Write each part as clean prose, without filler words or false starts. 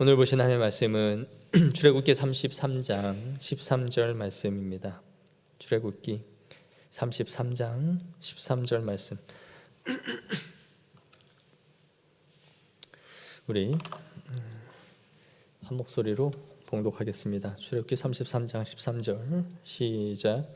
오늘 보신 하나님의 말씀은 출애굽기 33장 13절 말씀입니다. 출애굽기 33장 13절 말씀. 우리 한 목소리로 봉독하겠습니다. 출애굽기 33장 13절 시작.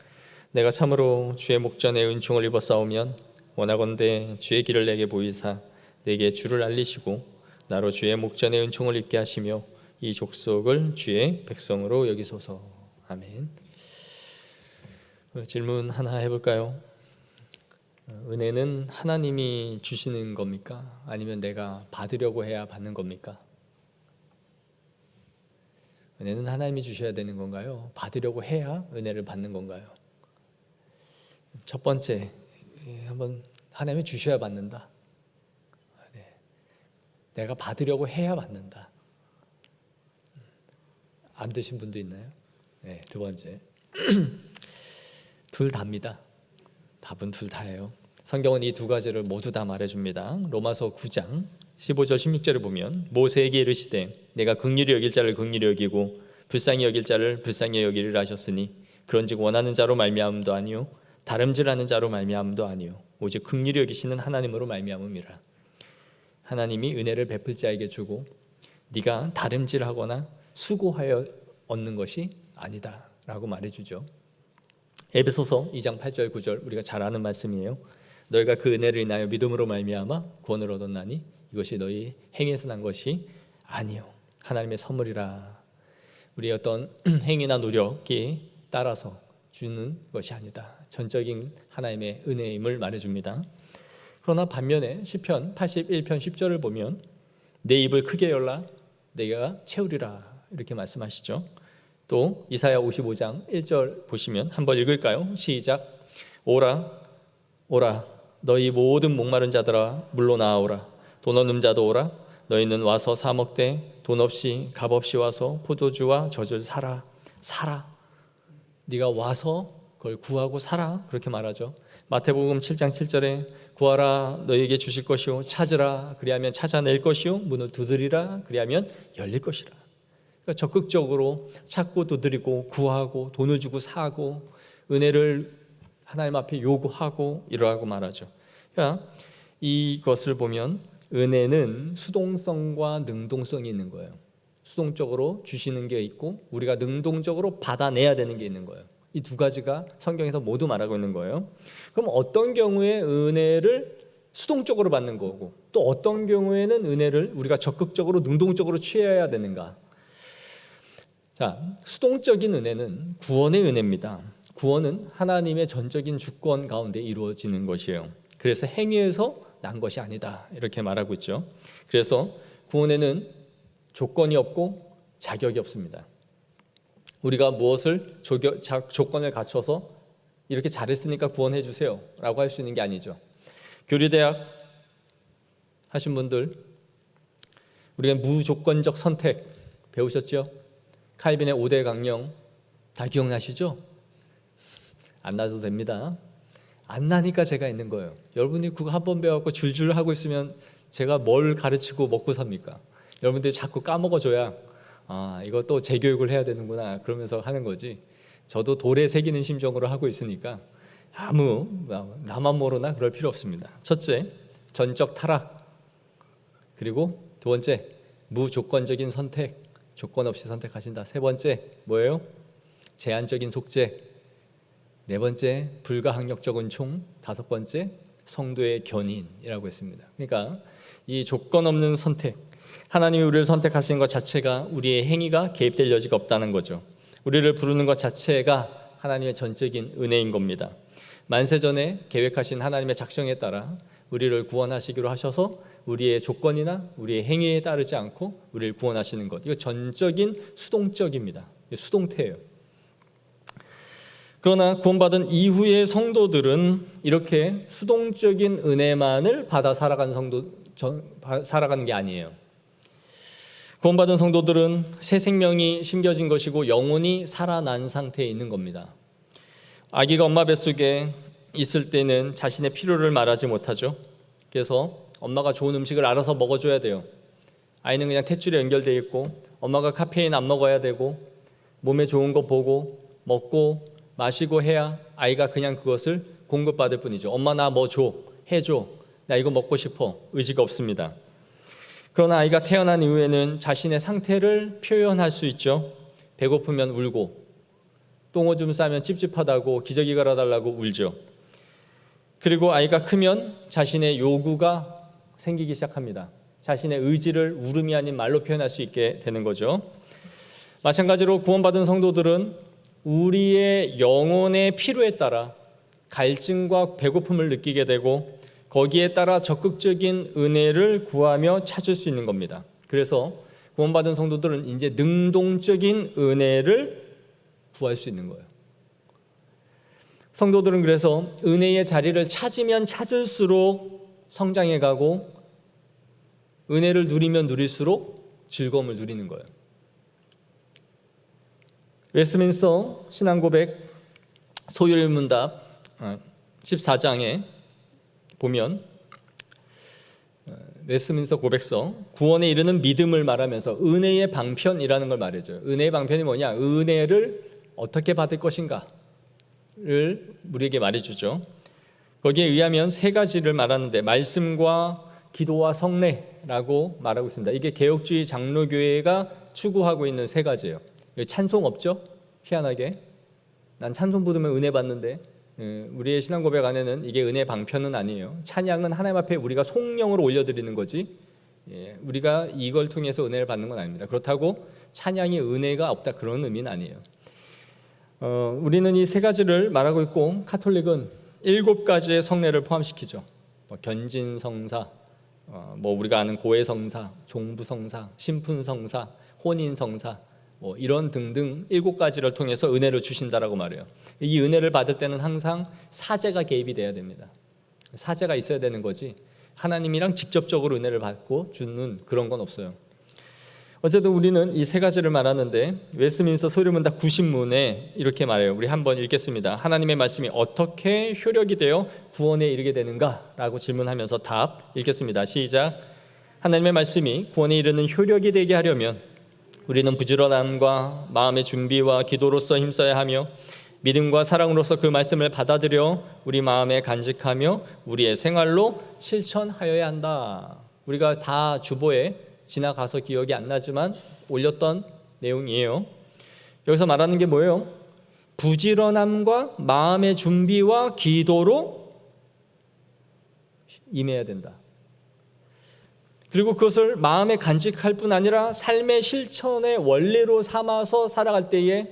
내가 참으로 주의 목전에 은총을 입어 싸우면 원하건대 주의 길을 내게 보이사 내게 주를 알리시고 나로 주의 목전에 은총을 입게 하시며 이 족속을 주의 백성으로 여기소서. 아멘. 질문 하나 해볼까요? 은혜는 하나님이 주시는 겁니까? 아니면 내가 받으려고 해야 받는 겁니까? 은혜는 하나님이 주셔야 되는 건가요? 받으려고 해야 은혜를 받는 건가요? 첫 번째, 한번 하나님이 주셔야 받는다. 내가 받으려고 해야 받는다. 안 드신 분도 있나요? 네, 두 번째. 둘 다입니다. 답은 둘 다예요. 성경은 이 두 가지를 모두 다 말해줍니다. 로마서 9장 15절 16절을 보면 모세에게 이르시되 내가 긍휼히 여길 자를 긍휼히 여기고 불쌍히 여길 자를 불쌍히 여기리라 하셨으니 그런즉 원하는 자로 말미암음도 아니요 다름질하는 자로 말미암음도 아니요 오직 긍휼히 여기시는 하나님으로 말미암음이라. 하나님이 은혜를 베풀 자에게 주고 네가 다름질하거나 수고하여 얻는 것이 아니다 라고 말해주죠. 에베소서 2장 8절 9절 우리가 잘 아는 말씀이에요. 너희가 그 은혜를 인하여 믿음으로 말미암아 구원을 얻었나니 이것이 너희 행위에서 난 것이 아니요 하나님의 선물이라. 우리의 어떤 행위나 노력이 따라서 주는 것이 아니다. 전적인 하나님의 은혜임을 말해줍니다. 그러나 반면에 시편 81편 10절을 보면 내 입을 크게 열라 내가 채우리라 이렇게 말씀하시죠. 또 이사야 55장 1절 보시면 한번 읽을까요? 시작. 오라 오라 너희 모든 목마른 자들아 물로 나아오라. 돈 없는 자도 오라. 너희는 와서 사 먹되 돈 없이 값 없이 와서 포도주와 젖을 사라. 사라. 네가 와서 그걸 구하고 사라 그렇게 말하죠. 마태복음 7장 7절에 구하라 너희에게 주실 것이요 찾으라 그리하면 찾아낼 것이요 문을 두드리라 그리하면 열릴 것이라. 그러니까 적극적으로 찾고 두드리고 구하고 돈을 주고 사고 은혜를 하나님 앞에 요구하고 이러라고 말하죠. 그러니까 이것을 보면 은혜는 수동성과 능동성이 있는 거예요. 수동적으로 주시는 게 있고 우리가 능동적으로 받아내야 되는 게 있는 거예요. 이 두 가지가 성경에서 모두 말하고 있는 거예요. 그럼 어떤 경우에 은혜를 수동적으로 받는 거고 또 어떤 경우에는 은혜를 우리가 적극적으로 능동적으로 취해야 되는가? 자, 수동적인 은혜는 구원의 은혜입니다. 구원은 하나님의 전적인 주권 가운데 이루어지는 것이에요. 그래서 행위에서 난 것이 아니다 이렇게 말하고 있죠. 그래서 구원에는 조건이 없고 자격이 없습니다. 우리가 무엇을 조건을 갖춰서 이렇게 잘했으니까 구원해 주세요 라고 할 수 있는 게 아니죠. 교리대학 하신 분들 우리가 무조건적 선택 배우셨죠? 칼빈의 5대 강령 다 기억나시죠? 안 나도 됩니다. 안 나니까 제가 있는 거예요. 여러분이 그거 한 번 배워갖고 줄줄 하고 있으면 제가 뭘 가르치고 먹고 삽니까? 여러분들이 자꾸 까먹어줘야 이것도 재교육을 해야 되는구나 그러면서 하는 거지. 저도 돌에 새기는 심정으로 하고 있으니까 나만 모르나 그럴 필요 없습니다. 첫째, 전적 타락. 그리고 두 번째, 무조건적인 선택. 조건 없이 선택하신다. 세 번째, 뭐예요? 제한적인 속죄. 네 번째, 불가항력적 은총. 다섯 번째, 성도의 견인이라고 했습니다. 그러니까 이 조건 없는 선택, 하나님이 우리를 선택하신 것 자체가 우리의 행위가 개입될 여지가 없다는 거죠. 우리를 부르는 것 자체가 하나님의 전적인 은혜인 겁니다. 만세전에 계획하신 하나님의 작정에 따라 우리를 구원하시기로 하셔서 우리의 조건이나 우리의 행위에 따르지 않고 우리를 구원하시는 것, 이거 전적인 수동적입니다. 수동태예요. 그러나 구원받은 이후의 성도들은 이렇게 수동적인 은혜만을 받아 살아가는 게 아니에요. 구원받은 성도들은 새 생명이 심겨진 것이고 영혼이 살아난 상태에 있는 겁니다. 아기가 엄마 뱃속에 있을 때는 자신의 필요를 말하지 못하죠. 그래서 엄마가 좋은 음식을 알아서 먹어줘야 돼요. 아이는 그냥 탯줄에 연결되어 있고 엄마가 카페인 안 먹어야 되고 몸에 좋은 거 보고 먹고 마시고 해야 아이가 그냥 그것을 공급받을 뿐이죠. 엄마 나 뭐 줘, 해줘, 나 이거 먹고 싶어, 의지가 없습니다. 그러나 아이가 태어난 이후에는 자신의 상태를 표현할 수 있죠. 배고프면 울고 똥오줌 싸면 찝찝하다고 기저귀 갈아달라고 울죠. 그리고 아이가 크면 자신의 요구가 생기기 시작합니다. 자신의 의지를 울음이 아닌 말로 표현할 수 있게 되는 거죠. 마찬가지로 구원받은 성도들은 우리의 영혼의 필요에 따라 갈증과 배고픔을 느끼게 되고 거기에 따라 적극적인 은혜를 구하며 찾을 수 있는 겁니다. 그래서 구원받은 성도들은 이제 능동적인 은혜를 구할 수 있는 거예요. 성도들은 그래서 은혜의 자리를 찾으면 찾을수록 성장해 가고 은혜를 누리면 누릴수록 즐거움을 누리는 거예요. 웨스민스터 신앙고백 소요일문답 14장에 보면 웨스민스터 고백서 구원에 이르는 믿음을 말하면서 은혜의 방편이라는 걸 말해줘요. 은혜의 방편이 뭐냐? 은혜를 어떻게 받을 것인가를 우리에게 말해주죠. 거기에 의하면 세 가지를 말하는데 말씀과 기도와 성례라고 말하고 있습니다. 이게 개혁주의 장로교회가 추구하고 있는 세 가지예요. 찬송 없죠? 희한하게 난 찬송 부르면 은혜 받는데 우리의 신앙 고백 안에는 이게 은혜 방편은 아니에요. 찬양은 하나님 앞에 우리가 송영으로 올려드리는 거지 우리가 이걸 통해서 은혜를 받는 건 아닙니다. 그렇다고 찬양이 은혜가 없다 그런 의미는 아니에요. 우리는 이 세 가지를 말하고 있고 카톨릭은 7가지의 성례를 포함시키죠. 견진성사, 우리가 아는 고해성사, 종부성사, 신분성사, 혼인성사 이런 등등 7가지를 통해서 은혜를 주신다라고 말해요. 이 은혜를 받을 때는 항상 사제가 개입이 돼야 됩니다. 사제가 있어야 되는 거지 하나님이랑 직접적으로 은혜를 받고 주는 그런 건 없어요. 어쨌든 우리는 이 세 가지를 말하는데 웨스민스터 소요문답 90문에 이렇게 말해요. 우리 한번 읽겠습니다. 하나님의 말씀이 어떻게 효력이 되어 구원에 이르게 되는가? 라고 질문하면서 답 읽겠습니다. 시작. 하나님의 말씀이 구원에 이르는 효력이 되게 하려면 우리는 부지런함과 마음의 준비와 기도로서 힘써야 하며 믿음과 사랑으로서 그 말씀을 받아들여 우리 마음에 간직하며 우리의 생활로 실천하여야 한다. 우리가 다 주보에 지나가서 기억이 안 나지만 올렸던 내용이에요. 여기서 말하는 게 뭐예요? 부지런함과 마음의 준비와 기도로 임해야 된다. 그리고 그것을 마음에 간직할 뿐 아니라 삶의 실천의 원리로 삼아서 살아갈 때에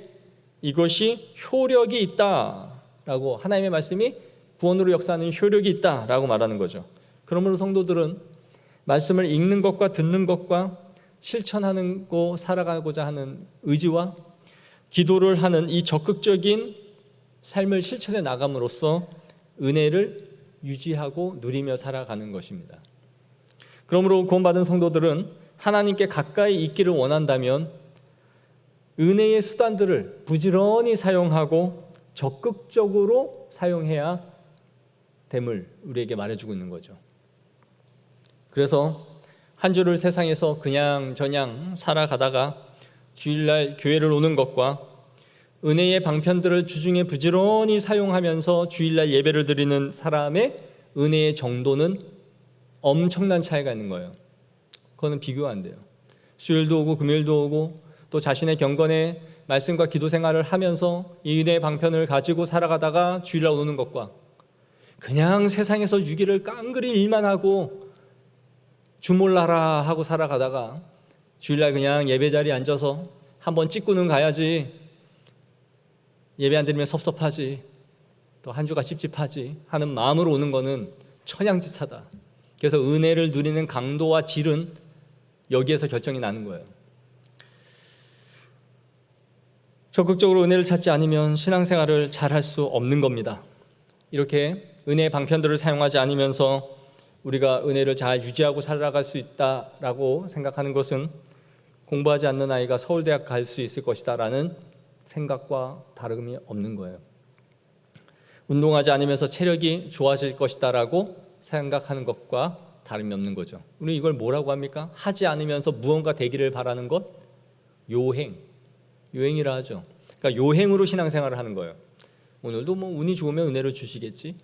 이것이 효력이 있다라고 하나님의 말씀이 구원으로 역사하는 효력이 있다라고 말하는 거죠. 그러므로 성도들은 말씀을 읽는 것과 듣는 것과 실천하는 거 살아가고자 하는 의지와 기도를 하는 이 적극적인 삶을 실천해 나감으로써 은혜를 유지하고 누리며 살아가는 것입니다. 그러므로 구원받은 성도들은 하나님께 가까이 있기를 원한다면 은혜의 수단들을 부지런히 사용하고 적극적으로 사용해야 됨을 우리에게 말해주고 있는 거죠. 그래서 한 주를 세상에서 그냥 저냥 살아가다가 주일날 교회를 오는 것과 은혜의 방편들을 주중에 부지런히 사용하면서 주일날 예배를 드리는 사람의 은혜의 정도는 엄청난 차이가 있는 거예요. 그거는 비교가 안 돼요. 수요일도 오고 금요일도 오고 또 자신의 경건의 말씀과 기도 생활을 하면서 이 은혜의 방편을 가지고 살아가다가 주일날 오는 것과 그냥 세상에서 6일을 깡그리 일만 하고 주몰라라 하고 살아가다가 주일날 그냥 예배 자리에 앉아서 한번 찍고는 가야지, 예배 안 드리면 섭섭하지, 또 한 주가 찝찝하지 하는 마음으로 오는 거는 천양지차다. 그래서 은혜를 누리는 강도와 질은 여기에서 결정이 나는 거예요. 적극적으로 은혜를 찾지 않으면 신앙생활을 잘 할 수 없는 겁니다. 이렇게 은혜의 방편들을 사용하지 않으면서 우리가 은혜를 잘 유지하고 살아갈 수 있다라고 생각하는 것은 공부하지 않는 아이가 서울대학 갈 수 있을 것이다 라는 생각과 다름이 없는 거예요. 운동하지 않으면서 체력이 좋아질 것이다 라고 생각하는 것과 다름이 없는 거죠. 우리 이걸 뭐라고 합니까? 하지 않으면서 무언가 되기를 바라는 것? 요행이라 하죠. 그러니까 요행으로 신앙생활을 하는 거예요. 오늘도 뭐 운이 좋으면 은혜를 주시겠지,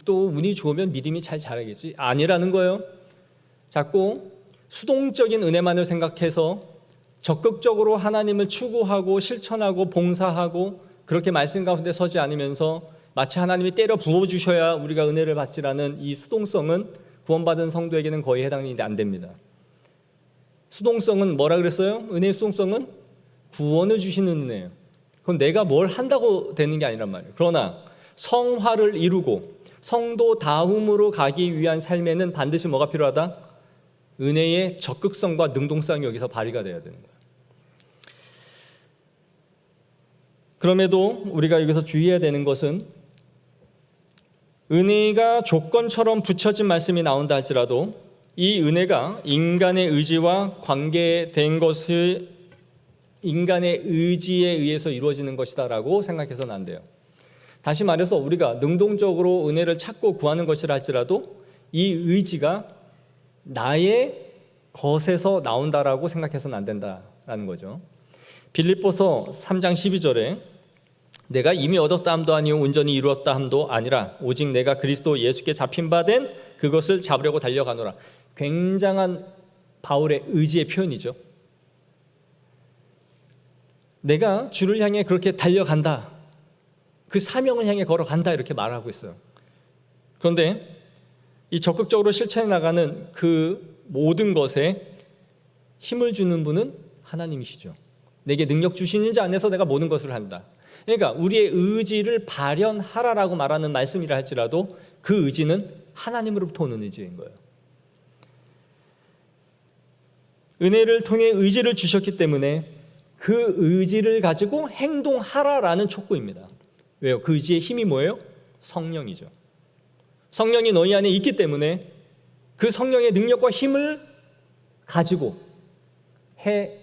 또 운이 좋으면 믿음이 잘 자라겠지, 아니라는 거예요. 자꾸 수동적인 은혜만을 생각해서 적극적으로 하나님을 추구하고 실천하고 봉사하고 그렇게 말씀 가운데 서지 않으면서 마치 하나님이 때려 부어주셔야 우리가 은혜를 받지라는 이 수동성은 구원받은 성도에게는 거의 해당이 안 됩니다. 수동성은 뭐라 그랬어요? 은혜의 수동성은 구원을 주시는 은혜예요. 그건 내가 뭘 한다고 되는 게 아니란 말이에요. 그러나 성화를 이루고 성도 다움으로 가기 위한 삶에는 반드시 뭐가 필요하다? 은혜의 적극성과 능동성이 여기서 발휘가 돼야 되는 거예요. 그럼에도 우리가 여기서 주의해야 되는 것은 은혜가 조건처럼 붙여진 말씀이 나온다 할지라도 이 은혜가 인간의 의지와 관계된 것을 인간의 의지에 의해서 이루어지는 것이다라고 생각해서는 안 돼요. 다시 말해서 우리가 능동적으로 은혜를 찾고 구하는 것이라 할지라도 이 의지가 나의 것에서 나온다라고 생각해서는 안 된다라는 거죠. 빌립보서 3장 12절에 내가 이미 얻었다 함도 아니요 온전히 이루었다 함도 아니라 오직 내가 그리스도 예수께 잡힌 바 된 그것을 잡으려고 달려가노라. 굉장한 바울의 의지의 표현이죠. 내가 주를 향해 그렇게 달려간다, 그 사명을 향해 걸어간다, 이렇게 말하고 있어요. 그런데 이 적극적으로 실천해 나가는 그 모든 것에 힘을 주는 분은 하나님이시죠. 내게 능력 주시는 자 안에서 내가 모든 것을 한다. 그러니까 우리의 의지를 발현하라라고 말하는 말씀이라 할지라도 그 의지는 하나님으로부터 오는 의지인 거예요. 은혜를 통해 의지를 주셨기 때문에 그 의지를 가지고 행동하라라는 촉구입니다. 왜요? 그 의지의 힘이 뭐예요? 성령이죠. 성령이 너희 안에 있기 때문에 그 성령의 능력과 힘을 가지고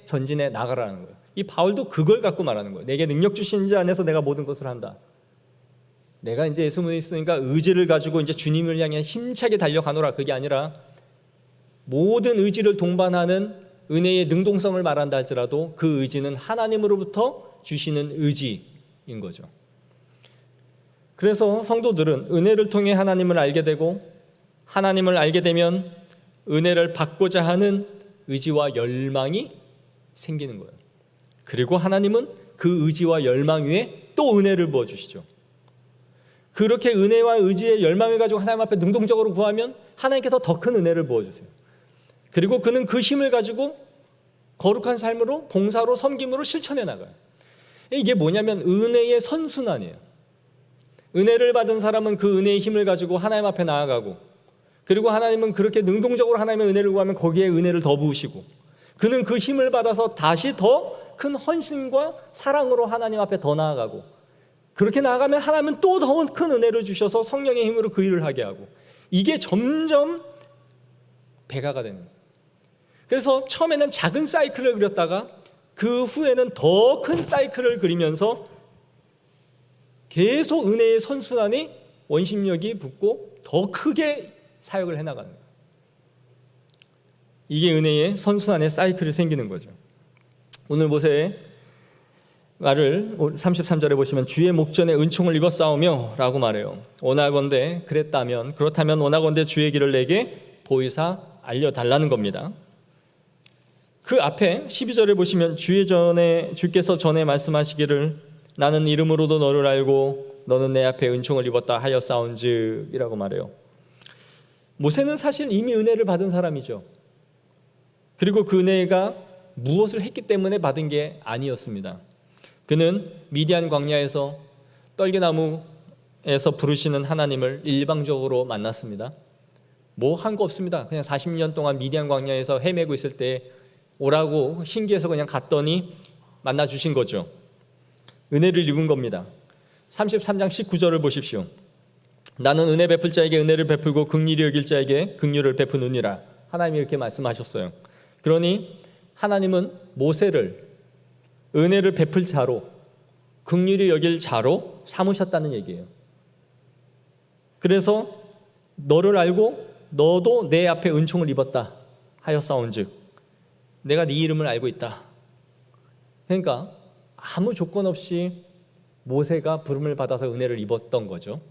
전진해 나가라는 거예요. 이 바울도 그걸 갖고 말하는 거예요. 내게 능력 주신 자 안에서 내가 모든 것을 한다. 내가 이제 예수 믿으니까 의지를 가지고 이제 주님을 향해 힘차게 달려가노라, 그게 아니라 모든 의지를 동반하는 은혜의 능동성을 말한다 할지라도 그 의지는 하나님으로부터 주시는 의지인 거죠. 그래서 성도들은 은혜를 통해 하나님을 알게 되고 하나님을 알게 되면 은혜를 받고자 하는 의지와 열망이 생기는 거예요. 그리고 하나님은 그 의지와 열망 위에 또 은혜를 부어주시죠. 그렇게 은혜와 의지의 열망을 가지고 하나님 앞에 능동적으로 구하면 하나님께서 더 큰 은혜를 부어주세요. 그리고 그는 그 힘을 가지고 거룩한 삶으로, 봉사로, 섬김으로 실천해 나가요. 이게 뭐냐면 은혜의 선순환이에요. 은혜를 받은 사람은 그 은혜의 힘을 가지고 하나님 앞에 나아가고, 그리고 하나님은 그렇게 능동적으로 하나님의 은혜를 구하면 거기에 은혜를 더 부으시고, 그는 그 힘을 받아서 다시 더 큰 헌신과 사랑으로 하나님 앞에 더 나아가고, 그렇게 나아가면 하나님은 또 더 큰 은혜를 주셔서 성령의 힘으로 그 일을 하게 하고, 이게 점점 배가가 되는 거예요. 그래서 처음에는 작은 사이클을 그렸다가 그 후에는 더 큰 사이클을 그리면서 계속 은혜의 선순환이 원심력이 붙고 더 크게 사역을 해나가는 거예요. 이게 은혜의 선순환의 사이클이 생기는 거죠. 오늘 모세의 말을 33절에 보시면 주의 목전에 은총을 입었사오며 라고 말해요. 원하건대 그렇다면 원하건대 주의 길을 내게 보이사 알려달라는 겁니다. 그 앞에 12절에 보시면 주께서 전에 말씀하시기를 나는 이름으로도 너를 알고 너는 내 앞에 은총을 입었다 하였사온즉 이라고 말해요. 모세는 사실 이미 은혜를 받은 사람이죠. 그리고 그 은혜가 무엇을 했기 때문에 받은 게 아니었습니다. 그는 미디안 광야에서 떨기나무에서 부르시는 하나님을 일방적으로 만났습니다. 뭐 한 거 없습니다. 그냥 40년 동안 미디안 광야에서 헤매고 있을 때 오라고 신기해서 그냥 갔더니 만나 주신 거죠. 은혜를 입은 겁니다. 33장 19절을 보십시오. 나는 은혜 베풀 자에게 은혜를 베풀고 긍휼히 여길 자에게 긍휼을 베푸느니라. 하나님이 이렇게 말씀하셨어요. 그러니 하나님은 모세를 은혜를 베풀 자로, 긍휼히 여길 자로 삼으셨다는 얘기예요. 그래서 너를 알고 너도 내 앞에 은총을 입었다 하였사온즉 내가 네 이름을 알고 있다. 그러니까 아무 조건 없이 모세가 부름을 받아서 은혜를 입었던 거죠.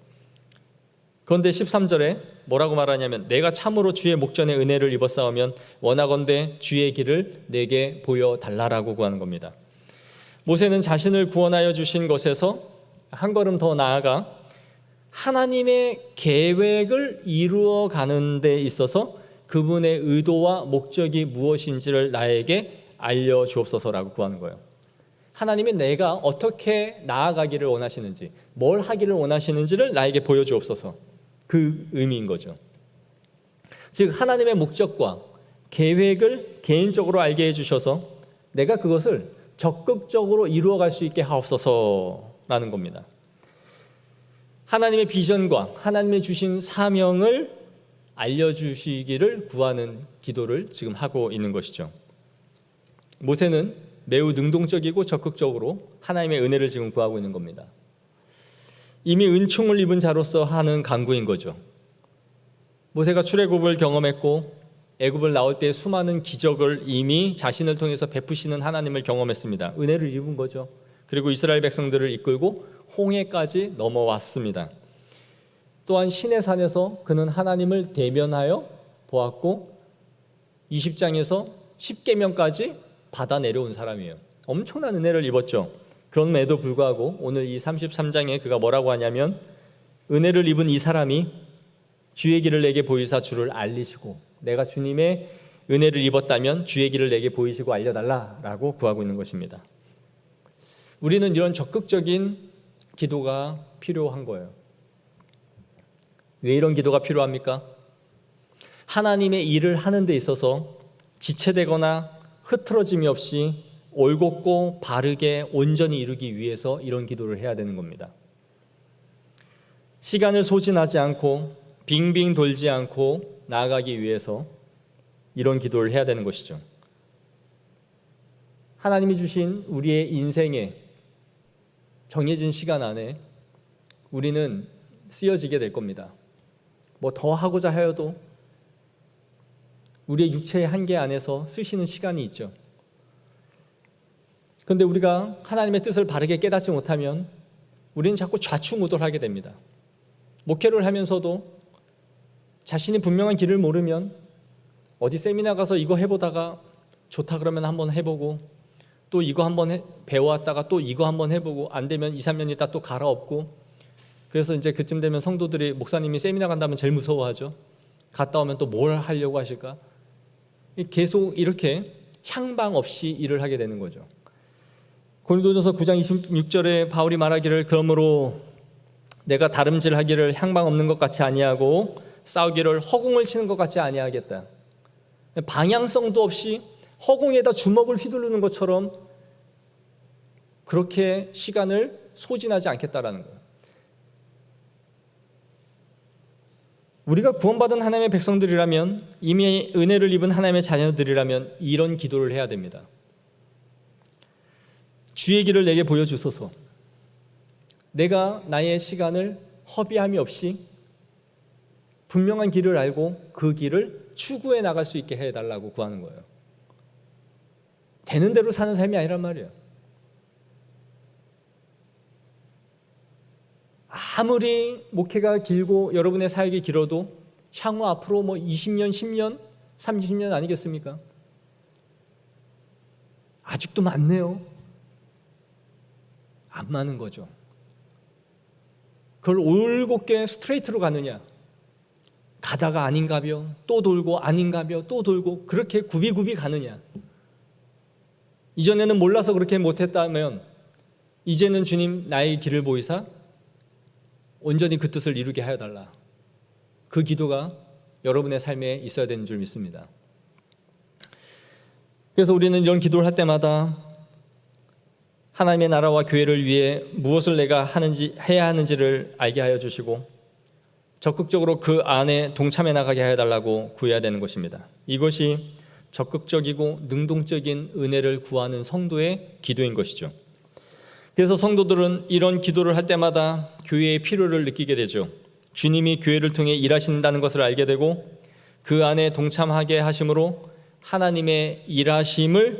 그런데 13절에 뭐라고 말하냐면 내가 참으로 주의 목전에 은혜를 입었사오면 원하건대 주의 길을 내게 보여달라라고 구하는 겁니다. 모세는 자신을 구원하여 주신 것에서 한 걸음 더 나아가 하나님의 계획을 이루어가는 데 있어서 그분의 의도와 목적이 무엇인지를 나에게 알려주옵소서라고 구하는 거예요. 하나님이 내가 어떻게 나아가기를 원하시는지, 뭘 하기를 원하시는지를 나에게 보여주옵소서. 그 의미인 거죠. 즉 하나님의 목적과 계획을 개인적으로 알게 해주셔서 내가 그것을 적극적으로 이루어갈 수 있게 하옵소서라는 겁니다. 하나님의 비전과 하나님의 주신 사명을 알려주시기를 구하는 기도를 지금 하고 있는 것이죠. 모세는 매우 능동적이고 적극적으로 하나님의 은혜를 지금 구하고 있는 겁니다. 이미 은총을 입은 자로서 하는 간구인 거죠. 모세가 출애굽을 경험했고 애굽을 나올 때 수많은 기적을 이미 자신을 통해서 베푸시는 하나님을 경험했습니다. 은혜를 입은 거죠. 그리고 이스라엘 백성들을 이끌고 홍해까지 넘어왔습니다. 또한 시내산에서 그는 하나님을 대면하여 보았고 20장에서 10계명까지 받아 내려온 사람이에요. 엄청난 은혜를 입었죠. 그럼에도 불구하고 오늘 이 33장에 그가 뭐라고 하냐면 은혜를 입은 이 사람이 주의 길을 내게 보이사 주를 알리시고 내가 주님의 은혜를 입었다면 주의 길을 내게 보이시고 알려달라라고 구하고 있는 것입니다. 우리는 이런 적극적인 기도가 필요한 거예요. 왜 이런 기도가 필요합니까? 하나님의 일을 하는 데 있어서 지체되거나 흐트러짐이 없이 올곧고 바르게 온전히 이루기 위해서 이런 기도를 해야 되는 겁니다. 시간을 소진하지 않고 빙빙 돌지 않고 나아가기 위해서 이런 기도를 해야 되는 것이죠. 하나님이 주신 우리의 인생에 정해진 시간 안에 우리는 쓰여지게 될 겁니다. 뭐 더 하고자 하여도 우리의 육체의 한계 안에서 쓰시는 시간이 있죠. 그런데 우리가 하나님의 뜻을 바르게 깨닫지 못하면 우리는 자꾸 좌충우돌하게 됩니다. 목회를 하면서도 자신이 분명한 길을 모르면 어디 세미나 가서 이거 해보다가 좋다 그러면 한번 해보고 또 이거 한번 배워왔다가 또 이거 한번 해보고 안 되면 2, 3년 있다 또 갈아엎고 그래서 이제 그쯤 되면 성도들이 목사님이 세미나 간다면 제일 무서워하죠. 갔다 오면 또 뭘 하려고 하실까? 계속 이렇게 향방 없이 일을 하게 되는 거죠. 고린도전서 9장 26절에 바울이 말하기를 그러므로 내가 다름질하기를 향방 없는 것 같이 아니하고 싸우기를 허공을 치는 것 같이 아니하겠다. 방향성도 없이 허공에다 주먹을 휘두르는 것처럼 그렇게 시간을 소진하지 않겠다라는 거예요. 우리가 구원받은 하나님의 백성들이라면 이미 은혜를 입은 하나님의 자녀들이라면 이런 기도를 해야 됩니다. 주의 길을 내게 보여주소서. 내가 나의 시간을 허비함이 없이 분명한 길을 알고 그 길을 추구해 나갈 수 있게 해달라고 구하는 거예요. 되는 대로 사는 삶이 아니란 말이에요. 아무리 목회가 길고 여러분의 사역이 길어도 향후 앞으로 뭐 20년, 10년, 30년 아니겠습니까? 아직도 많네요. 안 많은 거죠. 그걸 올곧게 스트레이트로 가느냐, 가다가 아닌가벼 또 돌고 아닌가벼 또 돌고 그렇게 굽이굽이 가느냐. 이전에는 몰라서 그렇게 못했다면 이제는 주님 나의 길을 보이사 온전히 그 뜻을 이루게 하여 달라. 그 기도가 여러분의 삶에 있어야 되는 줄 믿습니다. 그래서 우리는 이런 기도를 할 때마다 하나님의 나라와 교회를 위해 무엇을 내가 해야 하는지를 알게 하여 주시고 적극적으로 그 안에 동참해 나가게 하여 달라고 구해야 되는 것입니다. 이것이 적극적이고 능동적인 은혜를 구하는 성도의 기도인 것이죠. 그래서 성도들은 이런 기도를 할 때마다 교회의 필요를 느끼게 되죠. 주님이 교회를 통해 일하신다는 것을 알게 되고 그 안에 동참하게 하심으로 하나님의 일하시는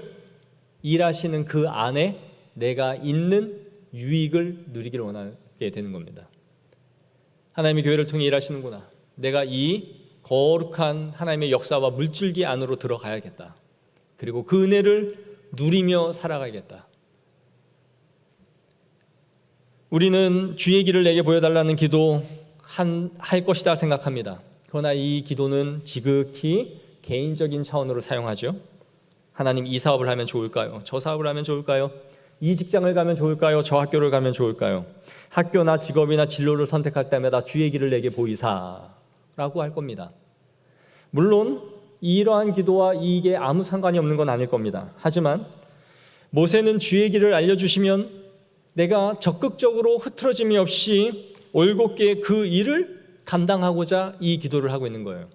그 안에 내가 있는 유익을 누리기를 원하게 되는 겁니다. 하나님의 교회를 통해 일하시는구나. 내가 이 거룩한 하나님의 역사와 물줄기 안으로 들어가야겠다. 그리고 그 은혜를 누리며 살아가야겠다. 우리는 주의 길을 내게 보여달라는 기도 할 것이다 생각합니다. 그러나 이 기도는 지극히 개인적인 차원으로 사용하죠. 하나님, 이 사업을 하면 좋을까요? 저 사업을 하면 좋을까요? 이 직장을 가면 좋을까요? 저 학교를 가면 좋을까요? 학교나 직업이나 진로를 선택할 때마다 주의 길을 내게 보이사라고 할 겁니다. 물론 이러한 기도와 이게 아무 상관이 없는 건 아닐 겁니다. 하지만 모세는 주의 길을 알려주시면 내가 적극적으로 흐트러짐이 없이 올곧게 그 일을 감당하고자 이 기도를 하고 있는 거예요.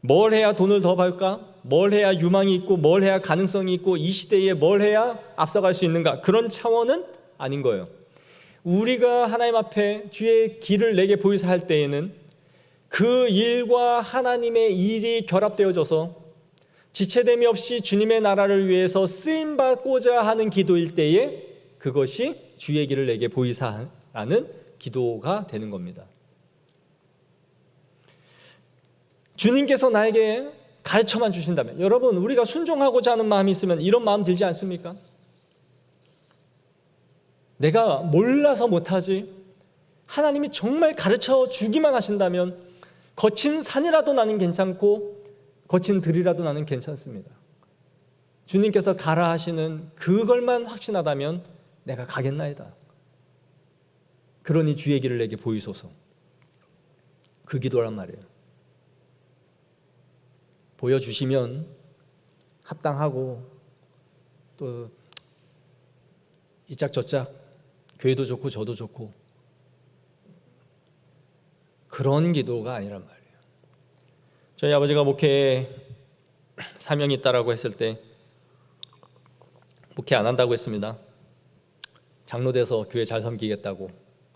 뭘 해야 돈을 더 벌까? 뭘 해야 유망이 있고 뭘 해야 가능성이 있고 이 시대에 뭘 해야 앞서갈 수 있는가? 그런 차원은 아닌 거예요. 우리가 하나님 앞에 주의 길을 내게 보이사 할 때에는 그 일과 하나님의 일이 결합되어져서 지체됨이 없이 주님의 나라를 위해서 쓰임받고자 하는 기도일 때에 그것이 주의 길을 내게 보이사라는 기도가 되는 겁니다. 주님께서 나에게 가르쳐만 주신다면, 여러분, 우리가 순종하고자 하는 마음이 있으면 이런 마음 들지 않습니까? 내가 몰라서 못하지, 하나님이 정말 가르쳐 주기만 하신다면 거친 산이라도 나는 괜찮고 거친 들이라도 나는 괜찮습니다. 주님께서 가라 하시는 그걸만 확신하다면 내가 가겠나이다. 그러니 주의 길을 내게 보이소서. 그 기도란 말이에요. 보여주시면 합당하고 또 이짝저짝 교회도 좋고 저도 좋고 그런 기도가 아니란 말이에요. 저희 아버지가 목회에 사명이 있다라고 했을 때 목회 안 한다고 했습니다. 장로 돼서 교회 잘 섬기겠다고,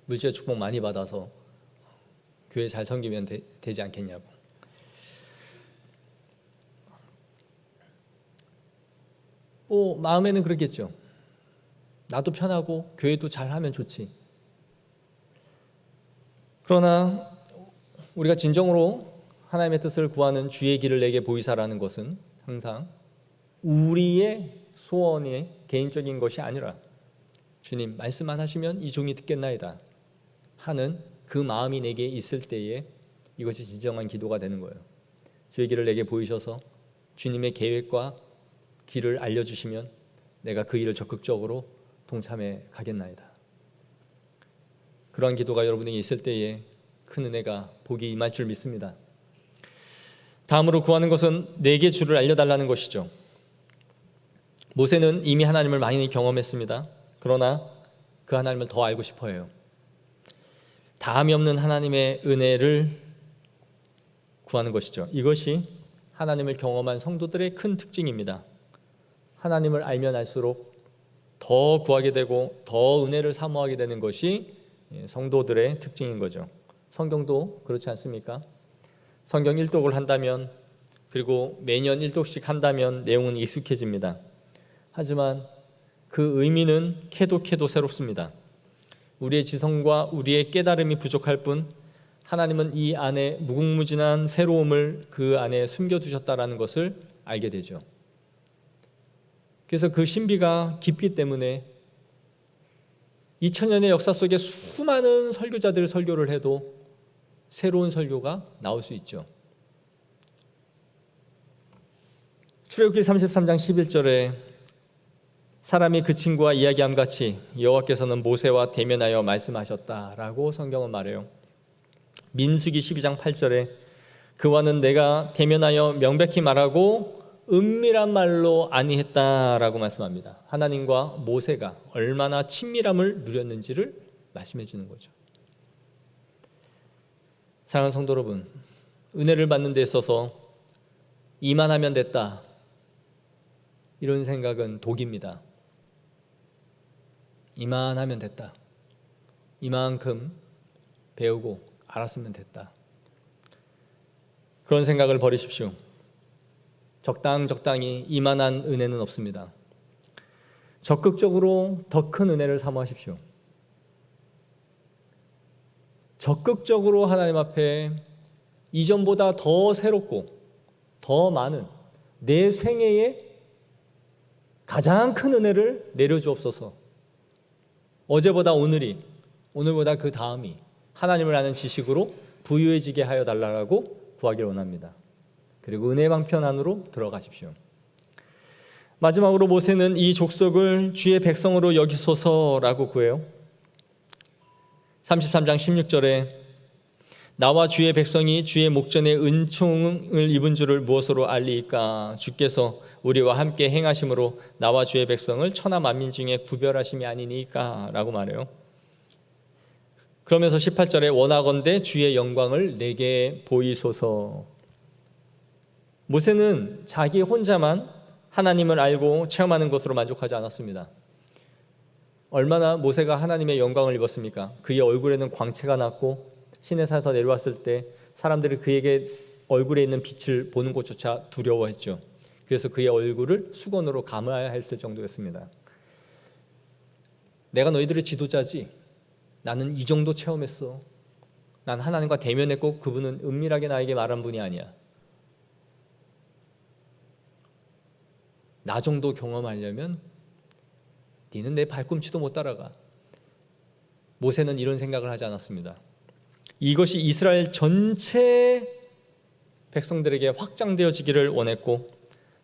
물질의 축복 많이 받아서 교회 잘 섬기면 되지 않겠냐고. 마음에는 그렇겠죠. 나도 편하고 교회도 잘하면 좋지. 그러나 우리가 진정으로 하나님의 뜻을 구하는 주의 길을 내게 보이사라는 것은 항상 우리의 소원이 개인적인 것이 아니라 주님 말씀만 하시면 이 종이 듣겠나이다 하는 그 마음이 내게 있을 때에 이것이 진정한 기도가 되는 거예요. 주의 길을 내게 보이셔서 주님의 계획과 길을 알려주시면 내가 그 일을 적극적으로 동참해 가겠나이다. 그러한 기도가 여러분에게 있을 때에 큰 은혜가 복이 임할 줄 믿습니다. 다음으로 구하는 것은 내게 주를 알려달라는 것이죠. 모세는 이미 하나님을 많이 경험했습니다. 그러나 그 하나님을 더 알고 싶어 해요. 다함이 없는 하나님의 은혜를 구하는 것이죠. 이것이 하나님을 경험한 성도들의 큰 특징입니다. 하나님을 알면 알수록 더 구하게 되고 더 은혜를 사모하게 되는 것이 성도들의 특징인 거죠. 성경도 그렇지 않습니까? 성경 1독을 한다면, 그리고 매년 1독씩 한다면 내용은 익숙해집니다. 하지만 그 의미는 캐도 새롭습니다. 우리의 지성과 우리의 깨달음이 부족할 뿐 하나님은 이 안에 무궁무진한 새로움을 그 안에 숨겨두셨다는 것을 알게 되죠. 그래서 그 신비가 깊기 때문에 2000년의 역사 속에 수많은 설교자들 설교를 해도 새로운 설교가 나올 수 있죠. 출애굽기 33장 11절에 사람이 그 친구와 이야기함 같이 여호와께서는 모세와 대면하여 말씀하셨다라고 성경은 말해요. 민수기 12장 8절에 그와는 내가 대면하여 명백히 말하고 은밀한 말로 아니했다라고 말씀합니다. 하나님과 모세가 얼마나 친밀함을 누렸는지를 말씀해 주는 거죠. 사랑하는 성도 여러분, 은혜를 받는 데 있어서 이만하면 됐다, 이런 생각은 독입니다. 이만하면 됐다, 이만큼 배우고 알았으면 됐다. 그런 생각을 버리십시오. 적당히 이만한 은혜는 없습니다. 적극적으로 더 큰 은혜를 사모하십시오. 적극적으로 하나님 앞에 이전보다 더 새롭고 더 많은 내 생애에 가장 큰 은혜를 내려주옵소서. 어제보다 오늘이, 오늘보다 그 다음이 하나님을 아는 지식으로 부유해지게 하여 달라고 구하기를 원합니다. 그리고 은혜 방편 안으로 들어가십시오. 마지막으로 모세는 이 족속을 주의 백성으로 여기소서라고 구해요. 33장 16절에 나와 주의 백성이 주의 목전에 은총을 입은 줄을 무엇으로 알리이까? 주께서 우리와 함께 행하심으로 나와 주의 백성을 천하 만민 중에 구별하심이 아니니까? 라고 말해요. 그러면서 18절에 원하건대 주의 영광을 내게 보이소서. 모세는 자기 혼자만 하나님을 알고 체험하는 것으로 만족하지 않았습니다. 얼마나 모세가 하나님의 영광을 입었습니까? 그의 얼굴에는 광채가 났고 시내산에서 내려왔을 때 사람들이 그에게 얼굴에 있는 빛을 보는 것조차 두려워했죠. 그래서 그의 얼굴을 수건으로 감아야 했을 정도였습니다. 내가 너희들의 지도자지. 나는 이 정도 체험했어. 난 하나님과 대면했고 그분은 은밀하게 나에게 말한 분이 아니야. 나 정도 경험하려면 너는 내 발꿈치도 못 따라가. 모세는 이런 생각을 하지 않았습니다. 이것이 이스라엘 전체 백성들에게 확장되어지기를 원했고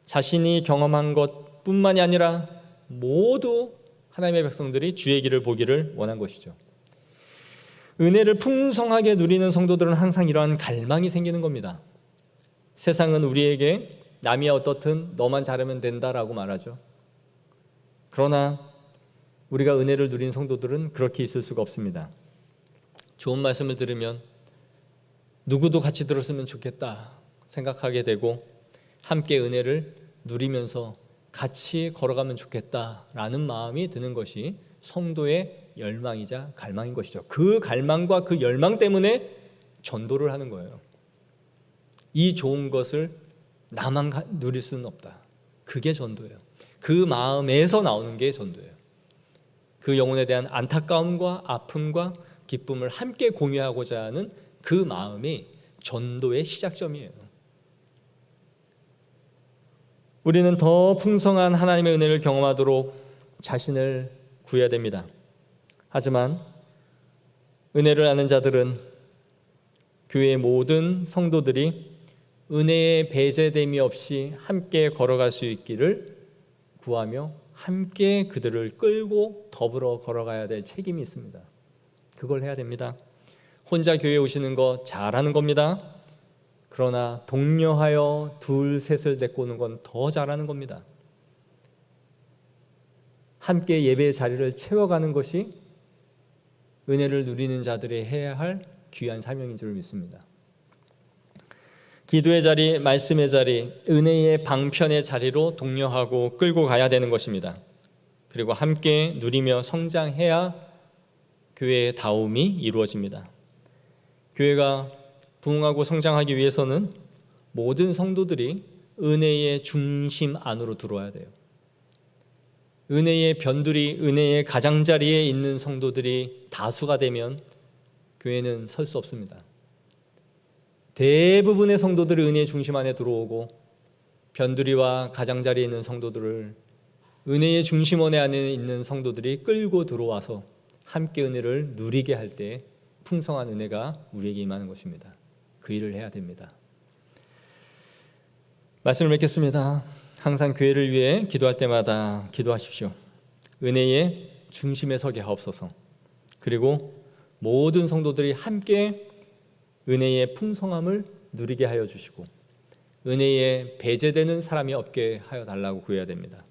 자신이 경험한 것뿐만이 아니라 모두 하나님의 백성들이 주의 길을 보기를 원한 것이죠. 은혜를 풍성하게 누리는 성도들은 항상 이러한 갈망이 생기는 겁니다. 세상은 우리에게 남이 어떻든 너만 잘하면 된다라고 말하죠. 그러나 우리가 은혜를 누린 성도들은 그렇게 있을 수가 없습니다. 좋은 말씀을 들으면 누구도 같이 들었으면 좋겠다 생각하게 되고 함께 은혜를 누리면서 같이 걸어가면 좋겠다라는 마음이 드는 것이 성도의 열망이자 갈망인 것이죠. 그 갈망과 그 열망 때문에 전도를 하는 거예요. 이 좋은 것을 나만 누릴 수는 없다. 그게 전도예요. 그 마음에서 나오는 게 전도예요. 그 영혼에 대한 안타까움과 아픔과 기쁨을 함께 공유하고자 하는 그 마음이 전도의 시작점이에요. 우리는 더 풍성한 하나님의 은혜를 경험하도록 자신을 구해야 됩니다. 하지만 은혜를 아는 자들은 교회의 모든 성도들이 은혜의 배제됨이 없이 함께 걸어갈 수 있기를 구하며 함께 그들을 끌고 더불어 걸어가야 될 책임이 있습니다. 그걸 해야 됩니다. 혼자 교회에 오시는 거 잘하는 겁니다. 그러나 독려하여 둘 셋을 데리고 오는 건 더 잘하는 겁니다. 함께 예배의 자리를 채워가는 것이 은혜를 누리는 자들이 해야 할 귀한 사명인 줄 믿습니다. 기도의 자리, 말씀의 자리, 은혜의 방편의 자리로 독려하고 끌고 가야 되는 것입니다. 그리고 함께 누리며 성장해야 교회의 다움이 이루어집니다. 교회가 부흥하고 성장하기 위해서는 모든 성도들이 은혜의 중심 안으로 들어와야 돼요. 은혜의 변두리, 은혜의 가장자리에 있는 성도들이 다수가 되면 교회는 설 수 없습니다. 대부분의 성도들이 은혜의 중심 안에 들어오고 변두리와 가장자리에 있는 성도들을 은혜의 중심원에 안에 있는 성도들이 끌고 들어와서 함께 은혜를 누리게 할 때 풍성한 은혜가 우리에게 임하는 것입니다. 그 일을 해야 됩니다. 말씀을 맺겠습니다. 항상 교회를 위해 기도할 때마다 기도하십시오. 은혜의 중심에 서게 하옵소서. 그리고 모든 성도들이 함께 은혜의 풍성함을 누리게 하여 주시고 은혜에 배제되는 사람이 없게 하여 달라고 구해야 됩니다.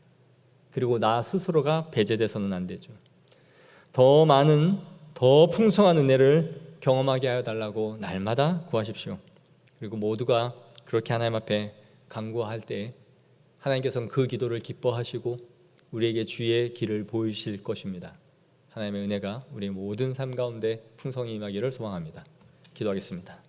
그리고 나 스스로가 배제돼서는 안 되죠. 더 많은 더 풍성한 은혜를 경험하게 하여 달라고 날마다 구하십시오. 그리고 모두가 그렇게 하나님 앞에 간구할 때 하나님께서는 그 기도를 기뻐하시고 우리에게 주의 길을 보이실 것입니다. 하나님의 은혜가 우리 모든 삶 가운데 풍성히 임하기를 소망합니다. 기도하겠습니다.